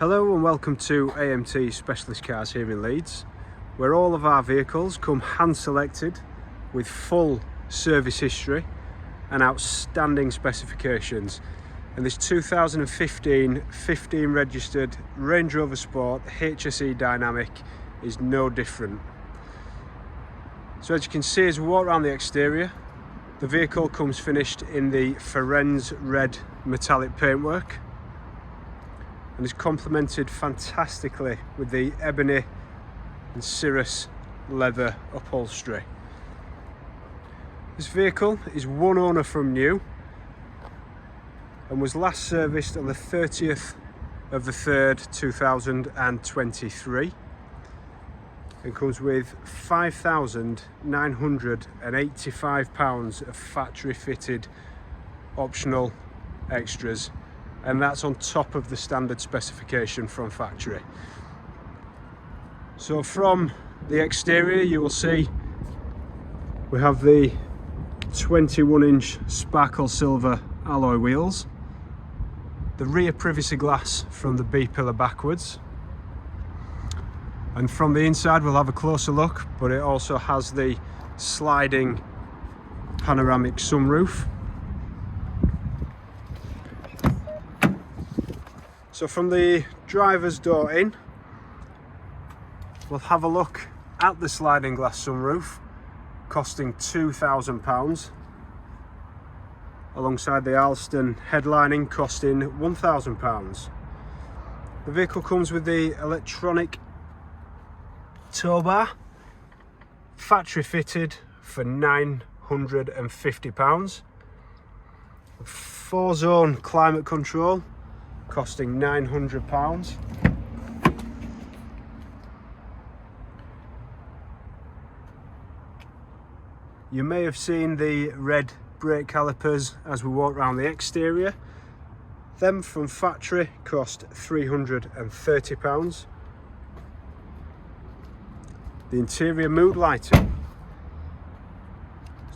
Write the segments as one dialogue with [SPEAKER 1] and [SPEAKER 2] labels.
[SPEAKER 1] Hello and welcome to AMT Specialist Cars here in Leeds, where all of our vehicles come hand selected with full service history and outstanding specifications. And this 2015 registered Range Rover Sport HSE Dynamic is no different. So as you can see, as we walk around the exterior, the vehicle comes finished in the Firenze Red Metallic Paintwork and is complemented fantastically with the Ebony and Cirrus Leather Upholstery. This vehicle is one owner from new and was last serviced on the 30th of the 3rd 2023 and comes with £5,985 of factory fitted optional extras, and that's on top of the standard specification from factory. So from the exterior you will see we have the 21-inch sparkle silver alloy wheels, the rear privacy glass from the B pillar backwards, and from the inside we'll have a closer look, but it also has the sliding panoramic sunroof. So from the driver's door in, we'll have a look at the sliding glass sunroof, costing £2,000, alongside the Alston Headlining costing £1,000. The vehicle comes with the electronic tow bar, factory fitted for £950. 4-zone climate control costing £900. You may have seen the red brake calipers as we walk around the exterior. Them from factory cost £330. The interior mood lighting,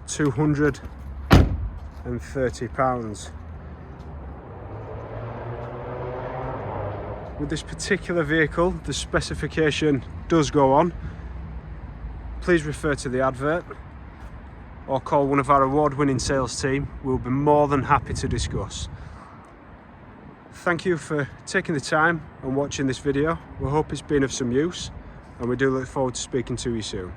[SPEAKER 1] £230. With this particular vehicle, the specification does go on. Please refer to the advert or call one of our award-winning sales team. We'll be more than happy to discuss. Thank you for taking the time and watching this video. We hope it's been of some use, and we do look forward to speaking to you soon.